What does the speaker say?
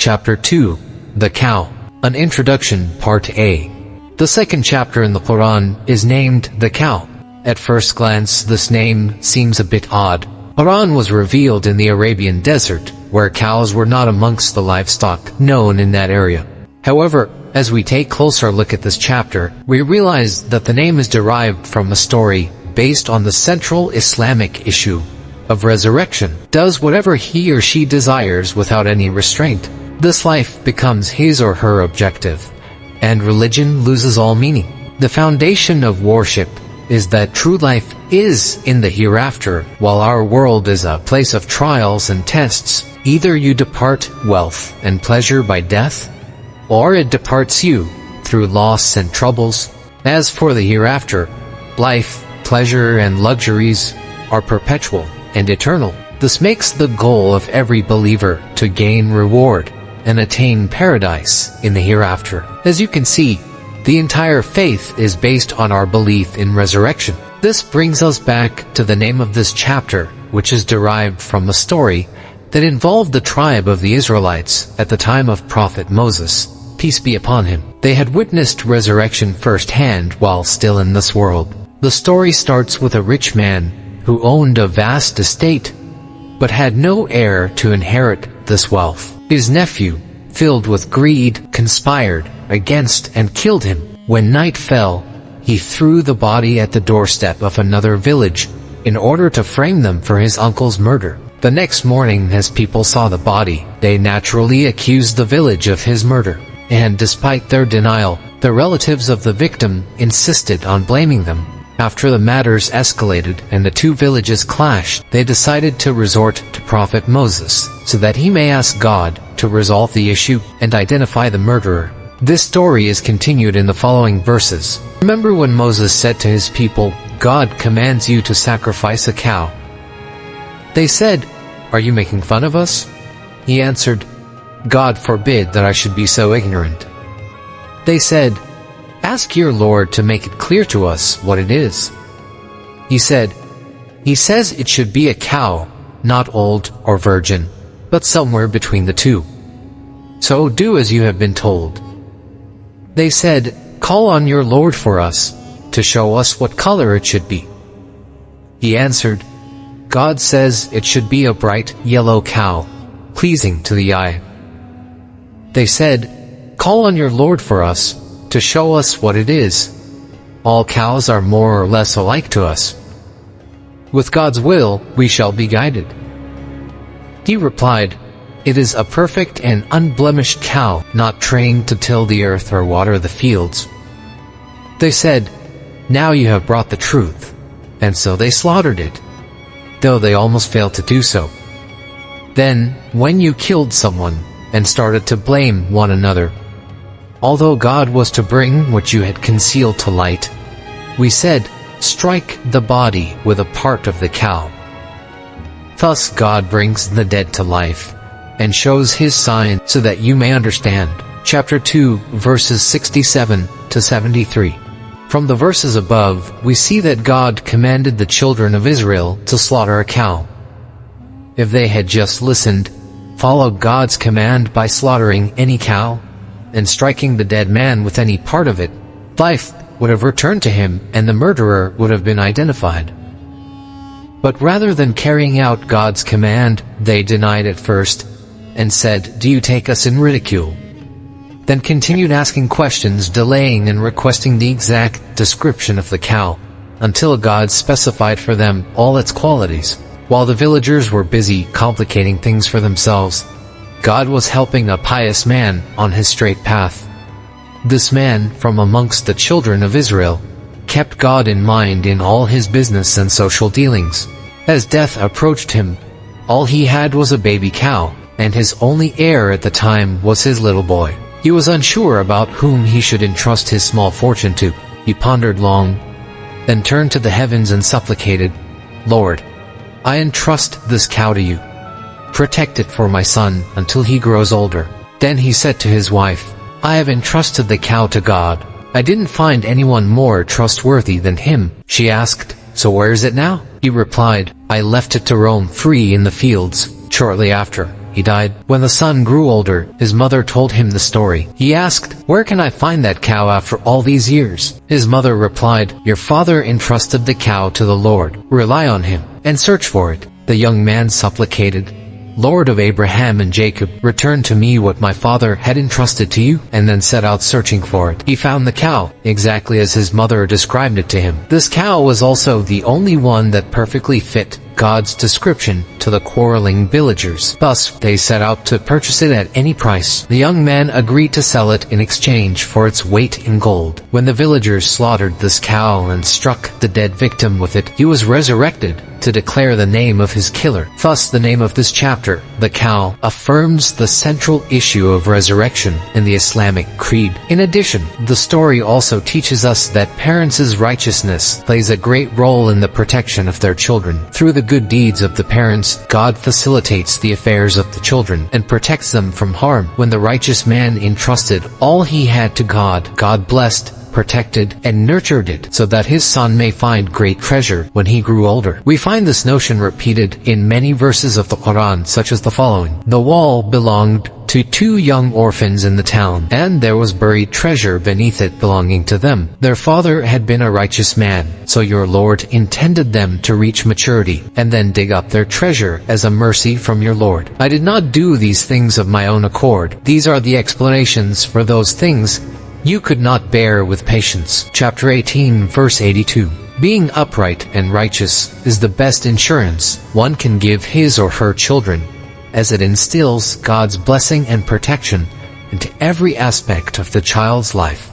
Chapter 2, The Cow. An Introduction, Part A. The second chapter in the Quran is named The Cow. At first glance, this name seems a bit odd. Quran was revealed in the Arabian desert, where cows were not amongst the livestock known in that area. However, as we take closer look at this chapter, we realize that the name is derived from a story based on the central Islamic issue of resurrection. Does whatever he or she desires without any restraint. This life becomes his or her objective, and religion loses all meaning. The foundation of worship is that true life is in the hereafter, while our world is a place of trials and tests. Either you depart wealth and pleasure by death, or it departs you through loss and troubles. As for the hereafter, life, pleasure, and luxuries are perpetual and eternal. This makes the goal of every believer to gain reward and attain paradise in the hereafter. As you can see, the entire faith is based on our belief in resurrection. This brings us back to the name of this chapter, which is derived from a story that involved the tribe of the Israelites at the time of Prophet Moses, peace be upon him. They had witnessed resurrection firsthand while still in this world. The story starts with a rich man who owned a vast estate, but had no heir to inherit this wealth. His nephew, filled with greed, conspired against and killed him. When night fell, he threw the body at the doorstep of another village in order to frame them for his uncle's murder. The next morning, as people saw the body, they naturally accused the village of his murder. And despite their denial, the relatives of the victim insisted on blaming them. After the matters escalated and the two villages clashed, they decided to resort to Prophet Moses, so that he may ask God to resolve the issue and identify the murderer. This story is continued in the following verses. Remember when Moses said to his people, "God commands you to sacrifice a cow." They said, "Are you making fun of us?" He answered, "God forbid that I should be so ignorant." They said, "Ask your Lord to make it clear to us what it is." He said, "He says it should be a cow, not old or virgin, but somewhere between the two. So do as you have been told." They said, "Call on your Lord for us, to show us what color it should be." He answered, "God says it should be a bright yellow cow, pleasing to the eye." They said, "Call on your Lord for us, to show us what it is. All cows are more or less alike to us. With God's will, we shall be guided." He replied, "It is a perfect and unblemished cow, not trained to till the earth or water the fields." They said, "Now you have brought the truth." And so they slaughtered it, though they almost failed to do so. Then, when you killed someone and started to blame one another, although God was to bring what you had concealed to light, we said, "Strike the body with a part of the cow." Thus God brings the dead to life and shows his sign so that you may understand. Chapter 2, verses 67 to 73. From the verses above, we see that God commanded the children of Israel to slaughter a cow. If they had just listened, followed God's command by slaughtering any cow, and striking the dead man with any part of it, life would have returned to him and the murderer would have been identified. But rather than carrying out God's command, they denied it first and said, "Do you take us in ridicule?" Then continued asking questions, delaying and requesting the exact description of the cow, until God specified for them all its qualities. While the villagers were busy complicating things for themselves, God was helping a pious man on his straight path. This man, from amongst the children of Israel, kept God in mind in all his business and social dealings. As death approached him, all he had was a baby cow, and his only heir at the time was his little boy. He was unsure about whom he should entrust his small fortune to. He pondered long, then turned to the heavens and supplicated, "Lord, I entrust this cow to you. Protect it for my son until he grows older." Then he said to his wife, "I have entrusted the cow to God. I didn't find anyone more trustworthy than him." She asked, "So where is it now?" He replied, "I left it to roam free in the fields." Shortly after, he died. When the son grew older, his mother told him the story. He asked, "Where can I find that cow after all these years?" His mother replied, "Your father entrusted the cow to the Lord. Rely on him and search for it." The young man supplicated, "Lord of Abraham and Jacob, return to me what my father had entrusted to you," and then set out searching for it. He found the cow, exactly as his mother described it to him. This cow was also the only one that perfectly fit God's description to the quarreling villagers. Thus, they set out to purchase it at any price. The young man agreed to sell it in exchange for its weight in gold. When the villagers slaughtered this cow and struck the dead victim with it, he was resurrected to declare the name of his killer. Thus, the name of this chapter, the cow, affirms the central issue of resurrection in the Islamic creed. In addition, the story also teaches us that parents' righteousness plays a great role in the protection of their children. Through the good deeds of the parents, God facilitates the affairs of the children and protects them from harm. When the righteous man entrusted all he had to God, God blessed, protected, and nurtured it so that his son may find great treasure when he grew older. We find this notion repeated in many verses of the Quran, such as the following: "The wall belonged to 2 young orphans in the town, and there was buried treasure beneath it belonging to them. Their father had been a righteous man, so your Lord intended them to reach maturity, and then dig up their treasure as a mercy from your Lord. I did not do these things of my own accord. These are the explanations for those things you could not bear with patience." Chapter 18, verse 82. Being upright and righteous is the best insurance one can give his or her children, as it instills God's blessing and protection into every aspect of the child's life.